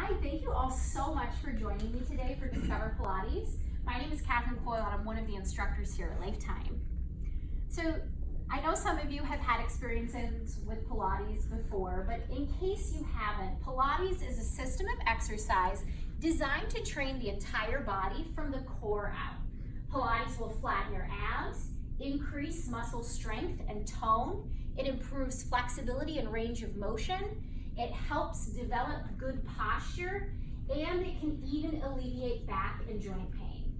Hi, thank you all so much for joining me today for Discover Pilates. My name is Catherine Coyle and I'm one of the instructors here at Lifetime. So I know some of you have had experiences with Pilates before, but in case you haven't, Pilates is a system of exercise designed to train the entire body from the core out. Pilates will flatten your abs, increase muscle strength and tone. It improves flexibility and range of motion. It helps develop good posture, and it can even alleviate back and joint pain.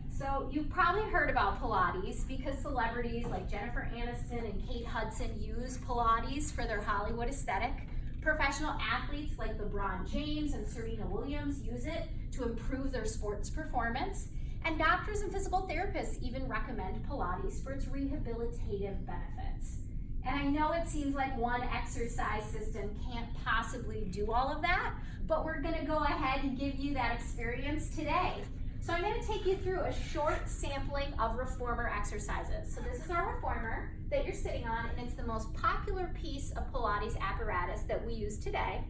So you've probably heard about Pilates because celebrities like Jennifer Aniston and Kate Hudson use Pilates for their Hollywood aesthetic. Professional athletes like LeBron James and Serena Williams use it to improve their sports performance. And doctors and physical therapists even recommend Pilates for its rehabilitative benefits. And I know it seems like one exercise system can't possibly do all of that, but we're gonna go ahead and give you that experience today. So I'm gonna take you through a short sampling of reformer exercises. So this is our reformer that you're sitting on, and it's the most popular piece of Pilates apparatus that we use today.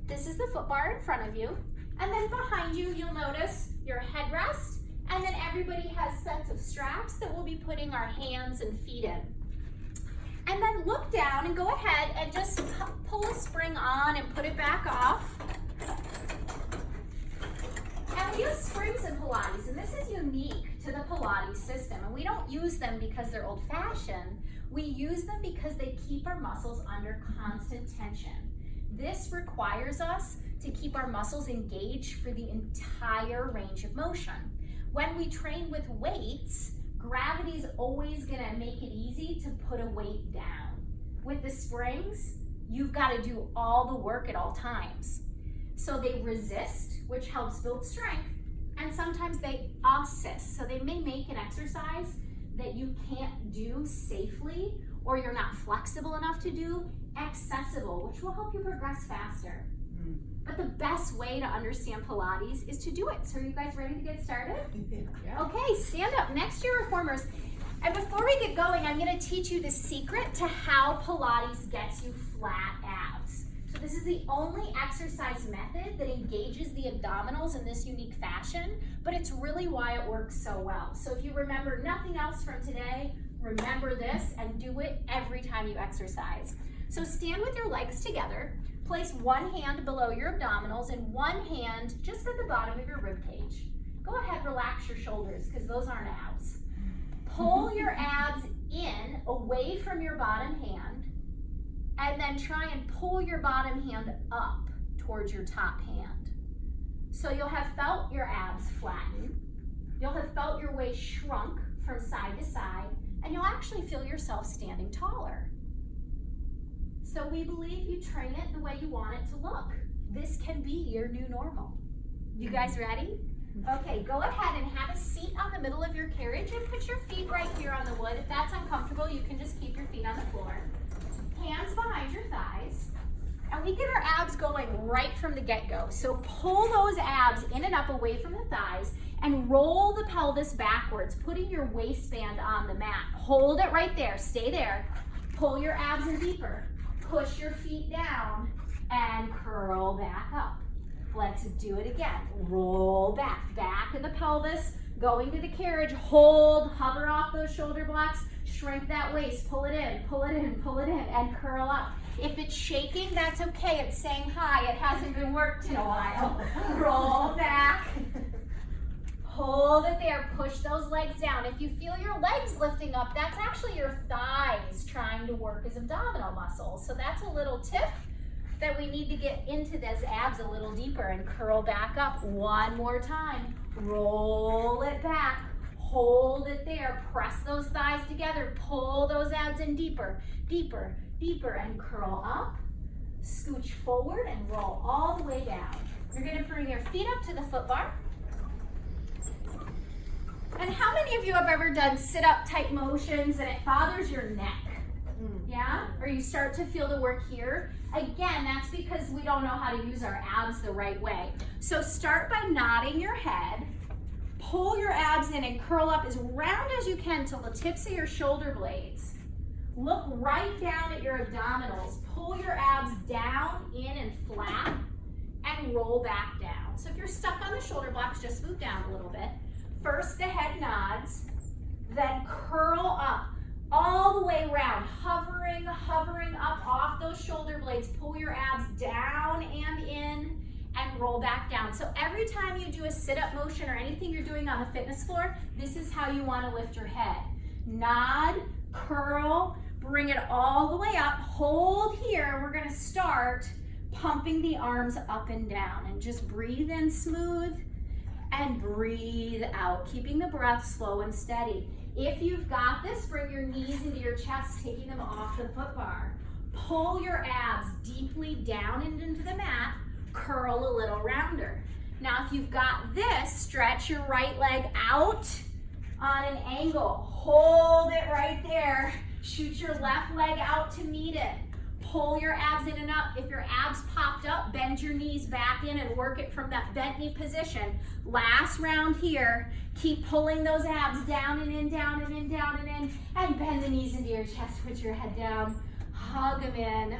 This is the foot bar in front of you, and then behind you, you'll notice your headrest, and then everybody has sets of straps that we'll be putting our hands and feet in. And then look down and go ahead and just pull a spring on and put it back off. And we use springs in Pilates, and this is unique to the Pilates system. And we don't use them because they're old-fashioned. We use them because they keep our muscles under constant tension. This requires us to keep our muscles engaged for the entire range of motion. When we train with weights, gravity is always gonna make it easy to put a weight down. With the springs, you've gotta do all the work at all times. So they resist, which helps build strength, and sometimes they assist. So they may make an exercise that you can't do safely or you're not flexible enough to do accessible, which will help you progress faster. But the best way to understand Pilates is to do it. So are you guys ready to get started? Yeah. Okay, stand up next to your reformers. And before we get going, I'm gonna teach you the secret to how Pilates gets you flat abs. So this is the only exercise method that engages the abdominals in this unique fashion, but it's really why it works so well. So if you remember nothing else from today, remember this and do it every time you exercise. So stand with your legs together. Place one hand below your abdominals and one hand just at the bottom of your rib cage. Go ahead, relax your shoulders because those aren't abs. Pull your abs in away from your bottom hand, and then try and pull your bottom hand up towards your top hand. So you'll have felt your abs flatten. You'll have felt your waist shrunk from side to side, and you'll actually feel yourself standing taller. So we believe you train it the way you want it to look. This can be your new normal. You guys ready? Okay, go ahead and have a seat on the middle of your carriage and put your feet right here on the wood. If that's uncomfortable, you can just keep your feet on the floor. Hands behind your thighs. And we get our abs going right from the get-go. So pull those abs in and up away from the thighs and roll the pelvis backwards, putting your waistband on the mat. Hold it right there, stay there. Pull your abs in deeper. Push your feet down and curl back up. Let's do it again. Roll back, back of the pelvis, going to the carriage, hold, hover off those shoulder blocks, shrink that waist, pull it in, pull it in, pull it in, and curl up. If it's shaking, that's okay. It's saying hi. It hasn't been worked in a while. Roll back. Hold it there, push those legs down. If you feel your legs lifting up, that's actually your thighs trying to work as abdominal muscles. So that's a little tip that we need to get into those abs a little deeper and curl back up. One more time. Roll it back, hold it there, press those thighs together, pull those abs in deeper, deeper, deeper, and curl up. Scooch forward and roll all the way down. You're gonna bring your feet up to the foot bar. And how many of you have ever done sit-up type motions and it bothers your neck? Yeah? Or you start to feel the work here? Again, that's because we don't know how to use our abs the right way. So start by nodding your head, pull your abs in and curl up as round as you can till the tips of your shoulder blades. Look right down at your abdominals. Pull your abs down, in, and flat, and roll back down. down. So if you're stuck on the shoulder blocks, just move down a little bit. First, the head nods, then curl up all the way around, hovering up off those shoulder blades. Pull your abs down and in and roll back down. So every time you do a sit-up motion or anything you're doing on the fitness floor, this is how you want to lift your head. Nod, curl, bring it all the way up, hold here. We're going to start pumping the arms up and down, and just breathe in smooth and breathe out, keeping the breath slow and steady. If you've got this, bring your knees into your chest, taking them off the foot bar. Pull your abs deeply down and into the mat, curl a little rounder. Now if you've got this, stretch your right leg out on an angle. Hold it right there. Shoot your left leg out to meet it. Pull your abs in and up. If your abs popped up, bend your knees back in and work it from that bent knee position. Last round here. Keep pulling those abs down and in, down and in, down and in, and bend the knees into your chest. Put your head down, hug them in,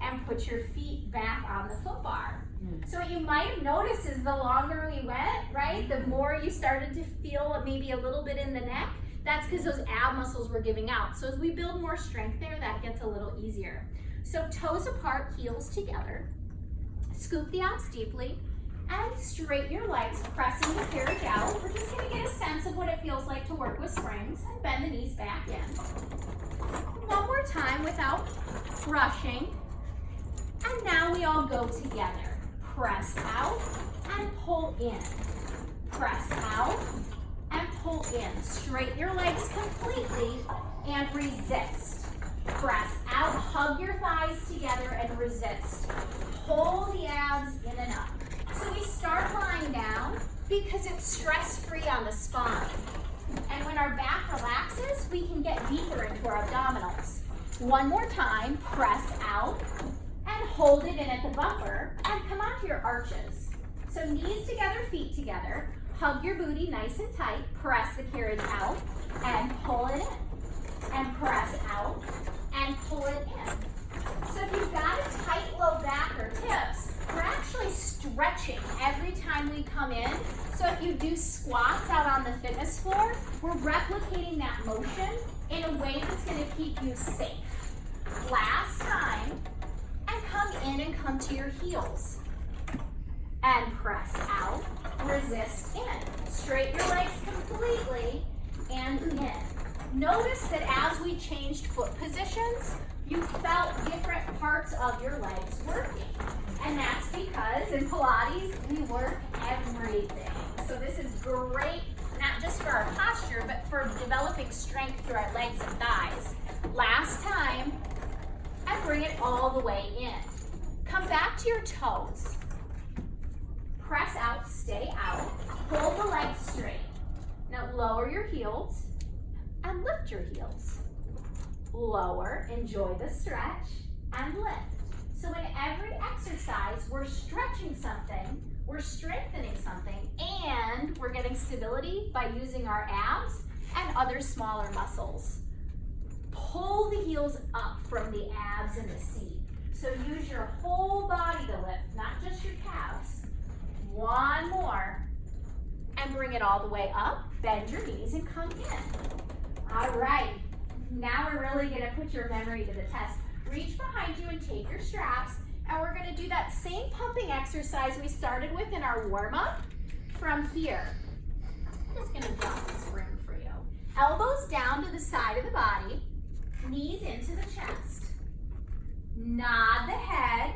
and put your feet back on the foot bar. So what you might have noticed is the longer we went, right, the more you started to feel maybe a little bit in the neck. That's because those ab muscles were giving out. So as we build more strength there, that gets a little easier. So toes apart, heels together. Scoop the abs deeply and straighten your legs, pressing the carriage out. We're just going to get a sense of what it feels like to work with springs, and bend the knees back in. One more time without rushing. And now we all go together. Press out and pull in. Press out and pull in. Straighten your legs completely and resist. Press out, hug your thighs together and resist. Pull the abs in and up. So we start lying down because it's stress-free on the spine. And when our back relaxes, we can get deeper into our abdominals. One more time, press out and hold it in at the bumper and come onto your arches. So knees together, feet together. Hug your booty nice and tight. Press the carriage out and pull it in. And press out and pull it in. So if you've got a tight low back or hips, we're actually stretching every time we come in. So if you do squats out on the fitness floor, we're replicating that motion in a way that's going to keep you safe. Last time, and come in and come to your heels. And press out, resist in. Straighten your legs completely and in. Notice that as we changed foot positions, you felt different parts of your legs working. And that's because in Pilates, we work everything. So this is great, not just for our posture, but for developing strength through our legs and thighs. Last time, and bring it all the way in. Come back to your toes. Press out, stay out. Pull the legs straight. Now lower your heels and lift your heels. Lower, enjoy the stretch, and lift. So in every exercise, we're stretching something, we're strengthening something, and we're getting stability by using our abs and other smaller muscles. Pull the heels up from the abs and the seat. So use your whole body to lift, not just your calves. One more, and bring it all the way up. Bend your knees and come in. All right, now we're really gonna put your memory to the test. Reach behind you and take your straps, and we're gonna do that same pumping exercise we started with in our warm-up from here. I'm just gonna drop the spring for you. Elbows down to the side of the body, knees into the chest. Nod the head,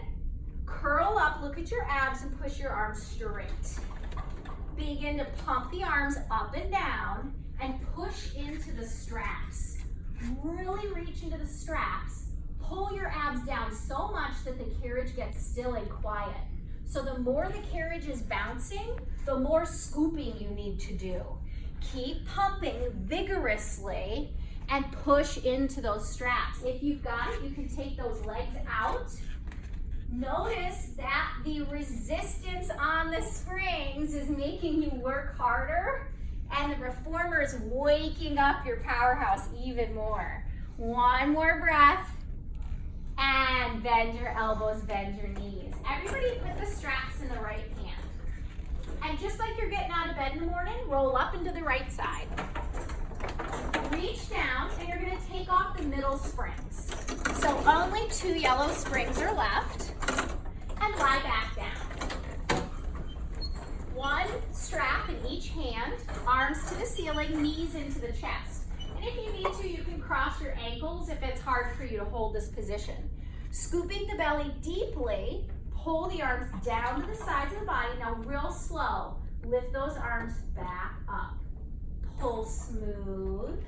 curl up, look at your abs, and push your arms straight. Begin to pump the arms up and down and push into the straps. Really reach into the straps. Pull your abs down so much that the carriage gets still and quiet. So the more the carriage is bouncing, the more scooping you need to do. Keep pumping vigorously and push into those straps. If you've got it, you can take those legs out. Notice that the resistance on the springs is making you work harder, and the reformer is waking up your powerhouse even more. One more breath, and bend your elbows, bend your knees. Everybody put the straps in the right hand. And just like you're getting out of bed in the morning, roll up into the right side. Reach down, and you're gonna take off the middle springs. So only 2 yellow springs are left, and lie back down. 1 strap in each hand, arms to the ceiling, knees into the chest. And if you need to, you can cross your ankles if it's hard for you to hold this position. Scooping the belly deeply, pull the arms down to the sides of the body. Now real slow, lift those arms back up. Pull smooth,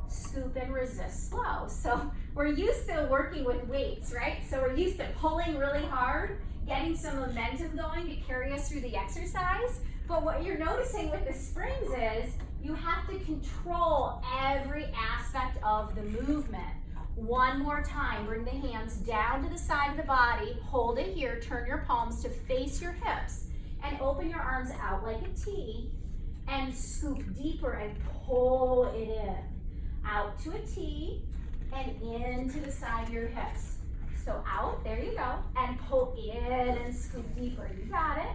scoop and resist slow. So we're used to working with weights, right? So we're used to pulling really hard, getting some momentum going to carry us through the exercise. But what you're noticing with the springs is you have to control every aspect of the movement. One more time, bring the hands down to the side of the body, hold it here, turn your palms to face your hips, and open your arms out like a T, and scoop deeper and pull it in. Out to a T, and into the side of your hips. So out, there you go, and pull in and scoop deeper. You got it.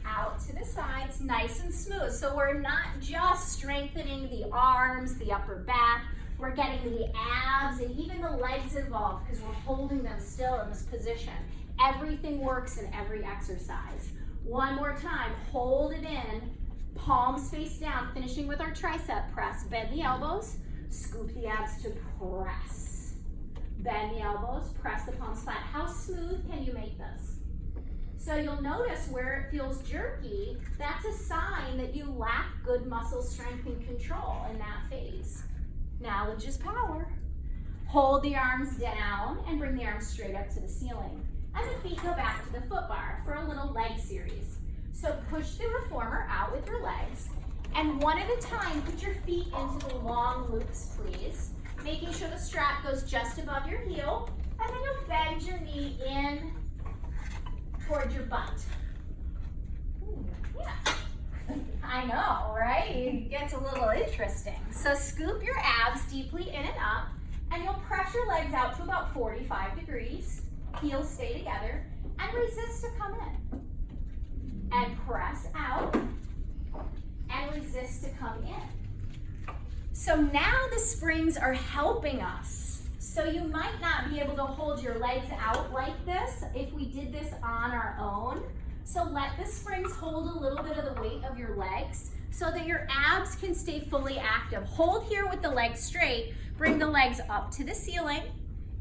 Out to the sides, nice and smooth. So we're not just strengthening the arms, the upper back, we're getting the abs and even the legs involved because we're holding them still in this position. Everything works in every exercise. One more time, hold it in, palms face down, finishing with our tricep press. Bend the elbows, scoop the abs to press. Bend the elbows, press the palms flat. How smooth can you make this? So you'll notice where it feels jerky, that's a sign that you lack good muscle strength and control in that phase. Knowledge is power. Hold the arms down and bring the arms straight up to the ceiling. And the feet go back to the foot bar for a little leg series. So push the reformer out with your legs, and one at a time, put your feet into the long loops, please. Making sure the strap goes just above your heel, and then you'll bend your knee in toward your butt. Ooh, yeah. I know, right? It gets a little interesting. So scoop your abs deeply in and up, and you'll press your legs out to about 45 degrees. Heels stay together, and resist to come in. And press out, and resist to come in. So now the springs are helping us. So you might not be able to hold your legs out like this if we did this on our own. So let the springs hold a little bit of the weight of your legs so that your abs can stay fully active. Hold here with the legs straight, bring the legs up to the ceiling,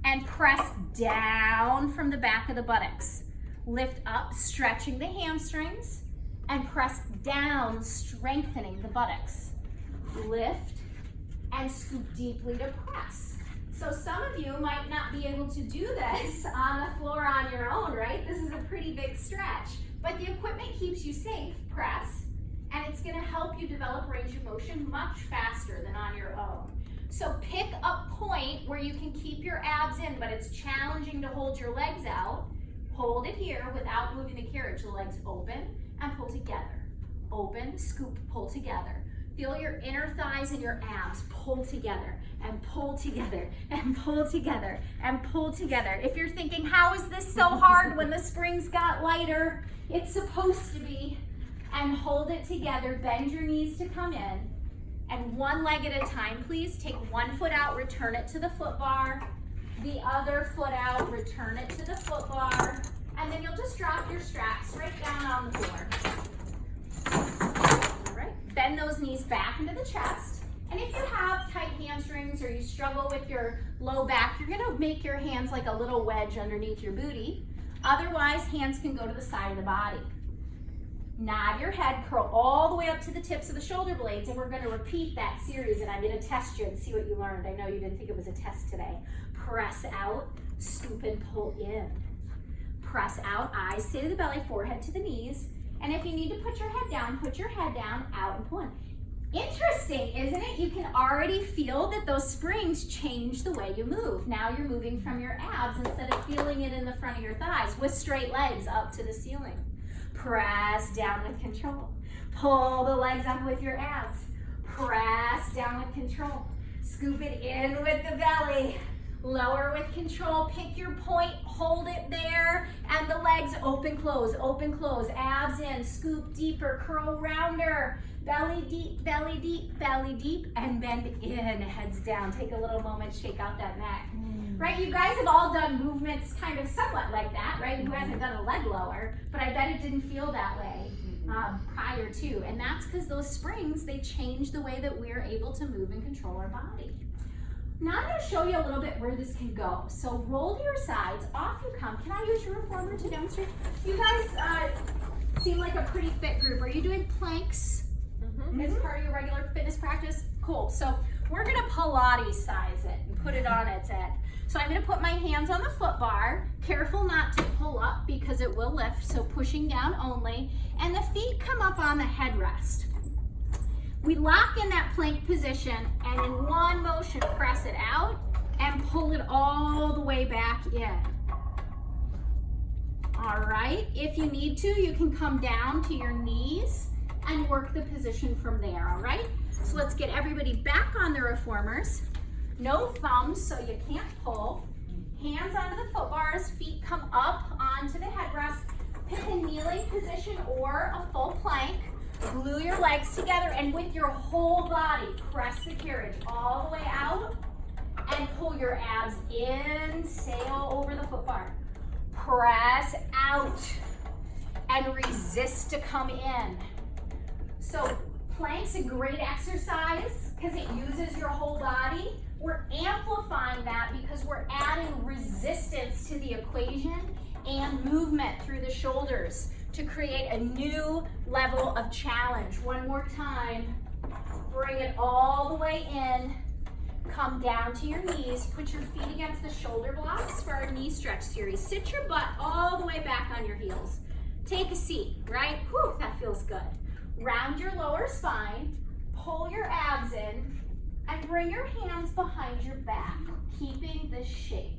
and press down from the back of the buttocks. Lift up, stretching the hamstrings, and press down, strengthening the buttocks. Lift and scoop deeply to press. So some of you might not be able to do this on the floor on your own, right? This is a pretty big stretch, but the equipment keeps you safe. Press, and it's gonna help you develop range of motion much faster than on your own. So pick a point where you can keep your abs in, but it's challenging to hold your legs out. Hold it here without moving the carriage. The legs open and pull together. Open, scoop, pull together. Feel your inner thighs and your abs pull together and pull together and pull together and pull together. If you're thinking, how is this so hard when the springs got lighter? It's supposed to be. And hold it together. Bend your knees to come in. And one leg at a time, please. Take one foot out, return it to the foot bar. The other foot out, return it to the foot bar. And then you'll just drop your straps right down on the floor. All right, bend those knees back into the chest. And if you have tight hamstrings or you struggle with your low back, you're gonna make your hands like a little wedge underneath your booty. Otherwise, hands can go to the side of the body. Nod your head, curl all the way up to the tips of the shoulder blades, and we're gonna repeat that series, and I'm gonna test you and see what you learned. I know you didn't think it was a test today. Press out, scoop and pull in. Press out, eyes stay to the belly, forehead to the knees. And if you need to put your head down, out and pull in. Interesting, isn't it? You can already feel that those springs change the way you move. Now you're moving from your abs instead of feeling it in the front of your thighs with straight legs up to the ceiling. Press down with control. Pull the legs up with your abs. Press down with control. Scoop it in with the belly. Lower with control. Pick your point, hold it there, and the legs legs, open, close, abs in, scoop deeper, curl rounder, belly deep, and bend in, heads down. Take a little moment, shake out that neck. Right, you guys have all done movements kind of somewhat like that, right? Who hasn't done a leg lower, but I bet it didn't feel that way prior to. And that's because those springs, they change the way that we're able to move and control our body. Now I'm going to show you a little bit where this can go. So roll to your sides, off you come. Can I use your reformer to demonstrate? You guys seem like a pretty fit group. Are you doing planks as part of your regular fitness practice? Cool. So we're going to Pilates size it and put it on its head. So I'm going to put my hands on the foot bar. Careful not to pull up because it will lift. So pushing down only. And the feet come up on the headrest. We lock in that plank position and in one motion press it out and pull it all the way back in. All right, if you need to, you can come down to your knees and work the position from there, all right? So let's get everybody back on the reformers. No thumbs, so you can't pull. Hands onto the foot bars, feet come up onto the headrest. Pick a kneeling position or a full plank. Glue your legs together and with your whole body, press the carriage all the way out and pull your abs in, sail over the foot bar. Press out and resist to come in. So plank's a great exercise because it uses your whole body. We're amplifying that because we're adding resistance to the equation and movement through the shoulders to create a new level of challenge. One more time, bring it all the way in, come down to your knees, put your feet against the shoulder blocks for our knee stretch series. Sit your butt all the way back on your heels. Take a seat, right? Whew, that feels good. Round your lower spine, pull your abs in, and bring your hands behind your back, keeping this shape.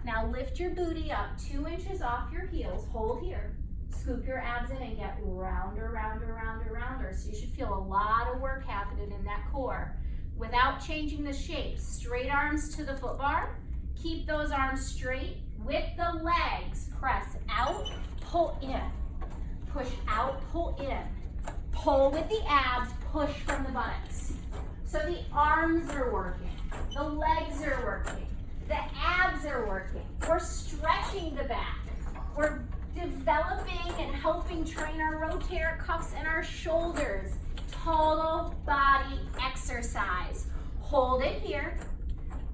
Now lift your booty up 2 inches off your heels, hold here. Scoop your abs in and get rounder, rounder, rounder, rounder. So you should feel a lot of work happening in that core. Without changing the shape, straight arms to the foot bar. Keep those arms straight with the legs. Press out, pull in. Push out, pull in. Pull with the abs, push from the buttocks. So the arms are working, the legs are working. The abs are working. We're stretching the back. We're developing and helping train our rotator cuffs and our shoulders. Total body exercise. Hold it here.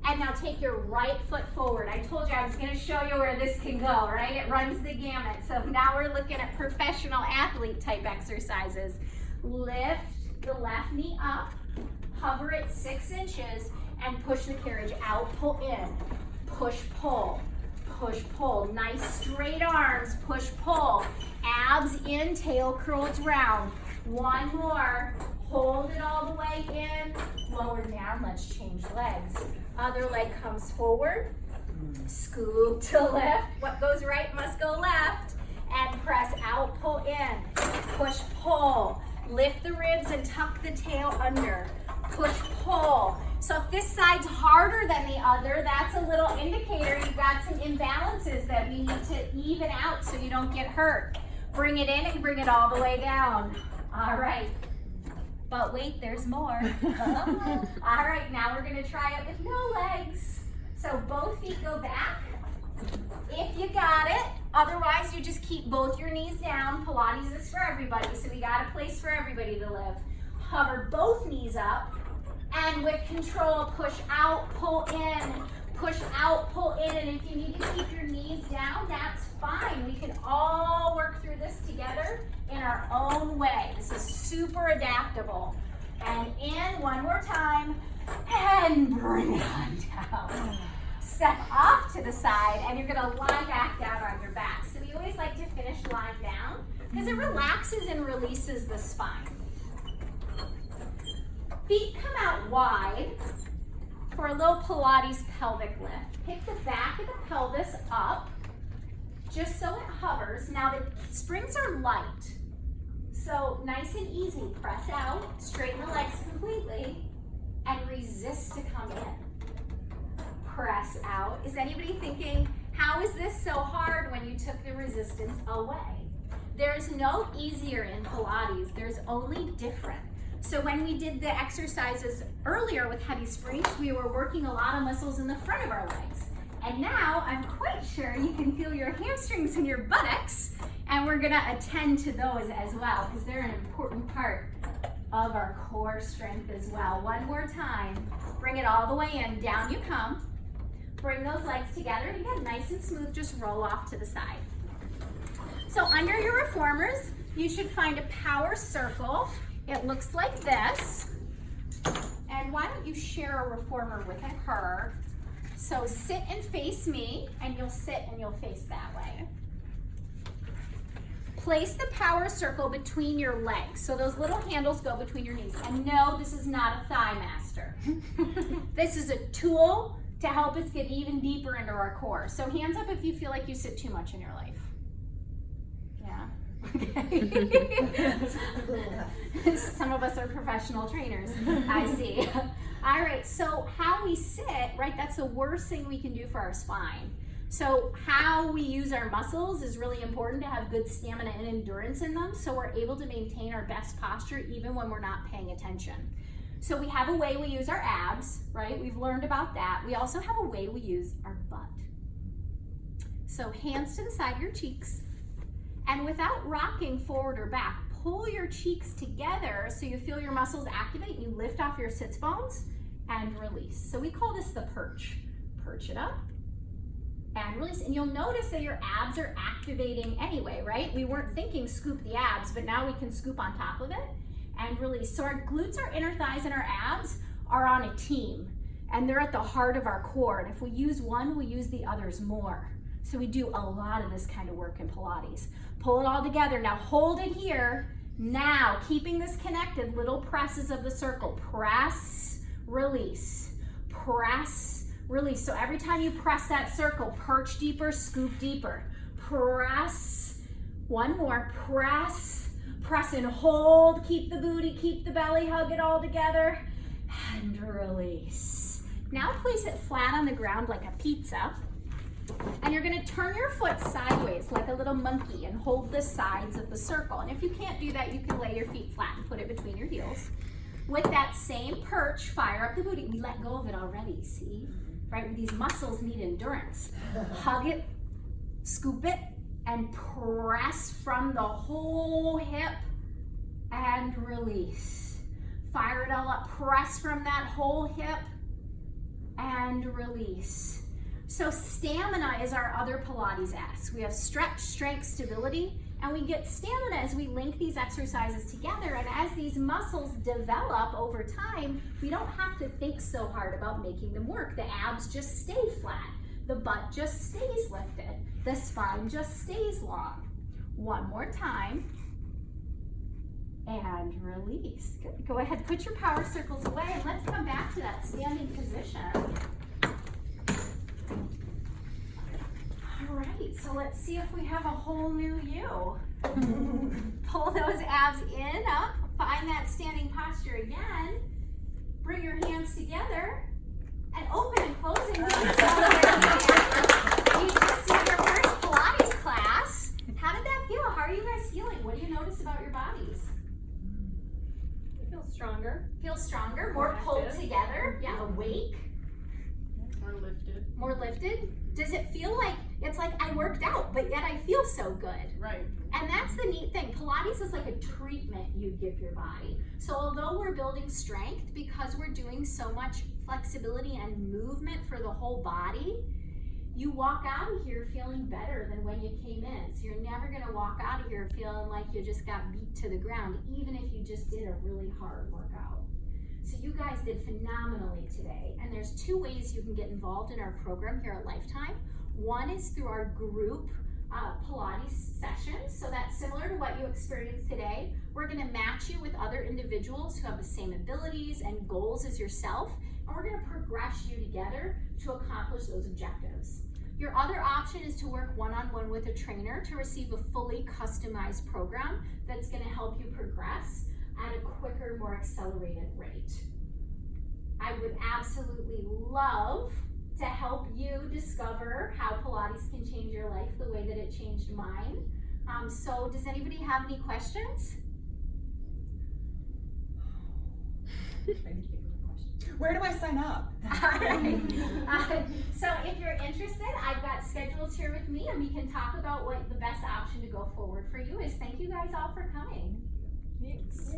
And now take your right foot forward. I told you I was going to show you where this can go, right? It runs the gamut. So now we're looking at professional athlete type exercises. Lift the left knee up. Hover it 6 inches. And push the carriage out, pull in, push, pull, nice straight arms, push, pull, abs in, tail curls round. One more, hold it all the way in, lower down, let's change legs. Other leg comes forward, scoop to lift, what goes right must go left, and press out, pull in, push, pull, lift the ribs and tuck the tail under, push, pull. So if this side's harder than the other, that's a little indicator you've got some imbalances that we need to even out so you don't get hurt. Bring it in and bring it all the way down. All right. But wait, there's more. All right, now we're going to try it with no legs. So both feet go back. If you got it. Otherwise, you just keep both your knees down. Pilates is for everybody, so we got a place for everybody to live. Hover both knees up. And with control, push out, pull in, push out, pull in. And if you need to keep your knees down, that's fine. We can all work through this together in our own way. This is super adaptable. And in one more time, and bring it on down. Step off to the side, and you're gonna lie back down on your back. So we always like to finish lying down because it relaxes and releases the spine. Feet come out wide for a little Pilates pelvic lift. Pick the back of the pelvis up just so it hovers. Now the springs are light, so nice and easy. Press out, straighten the legs completely, and resist to come in. Press out. Is anybody thinking, how is this so hard when you took resistance away. There's no easier in Pilates, there's only different. So when we did the exercises earlier with heavy springs, we were working a lot of muscles in the front of our legs. And now I'm quite sure you can feel your hamstrings and your buttocks, and we're gonna attend to those as well because they're an important part of our core strength as well. One more time, bring it all the way in, down you come. Bring those legs together, and again, nice and smooth, just roll off to the side. So under your reformers, you should find a power circle. It looks like this. And why don't you share a reformer with her? So sit and face me, and you'll sit and you'll face that way. Place the power circle between your legs. So those little handles go between your knees. And no, this is not a thigh master. This is a tool to help us get even deeper into our core. So hands up if you feel like you sit too much in your life. Yeah. Okay. Some of us are professional trainers, I see. All right, so how we sit, right, that's the worst thing we can do for our spine. So how we use our muscles is really important to have good stamina and endurance in them so we're able to maintain our best posture even when we're not paying attention. So we have a way we use our abs, right? We've learned about that. We also have a way we use our butt. So hands to the side of your cheeks. And without rocking forward or back, pull your cheeks together so you feel your muscles activate and you lift off your sits bones and release. So we call this the perch. Perch it up and release. And you'll notice that your abs are activating anyway, right? We weren't thinking scoop the abs, but now we can scoop on top of it and release. So our glutes, our inner thighs, and our abs are on a team, and they're at the heart of our core. And if we use one, we use the others more. So we do a lot of this kind of work in Pilates. Pull it all together. Now hold it here. Now, keeping this connected, little presses of the circle. Press, release, press, release. So every time you press that circle, perch deeper, scoop deeper. Press, one more, press, press and hold. Keep the booty, keep the belly, hug it all together, and release. Now place it flat on the ground like a pizza. And you're gonna turn your foot sideways like a little monkey and hold the sides of the circle. And if you can't do that, you can lay your feet flat and put it between your heels. With that same perch, fire up the booty. We let go of it already, see? Right, these muscles need endurance. Hug it, scoop it, and press from the whole hip and release. Fire it all up, press from that whole hip and release. So stamina is our other Pilates ask. We have stretch, strength, stability, and we get stamina as we link these exercises together. And as these muscles develop over time, we don't have to think so hard about making them work. The abs just stay flat. The butt just stays lifted. The spine just stays long. One more time. And release. Good. Go ahead, put your power circles away, and let's come back to that standing position. All right, so let's see if we have a whole new you. Pull those abs in, up, find that standing posture again. Bring your hands together and open and closing. You just did your first Pilates class. How did that feel? How are you guys feeling? What do you notice about your bodies? I feel stronger. Feel stronger, more pulled together, yeah, awake. More lifted. More lifted? Does it feel like, it's like I worked out, but yet I feel so good? Right. And that's the neat thing. Pilates is like a treatment you give your body. So although we're building strength, because we're doing so much flexibility and movement for the whole body, you walk out of here feeling better than when you came in. So you're never gonna walk out of here feeling like you just got beat to the ground, even if you just did a really hard workout. So you guys did phenomenally today, and there's two ways you can get involved in our program here at Lifetime. One is through our group Pilates sessions, so that's similar to what you experienced today. We're gonna match you with other individuals who have the same abilities and goals as yourself, and we're gonna progress you together to accomplish those objectives. Your other option is to work one-on-one with a trainer to receive a fully customized program that's gonna help you progress at a quicker, more accelerated rate. I would absolutely love to help you discover how Pilates can change your life the way that it changed mine. So does anybody have any questions? Where do I sign up? So if you're interested, I've got schedules here with me and we can talk about what the best option to go forward for you is. Thank you guys all for coming. Thanks.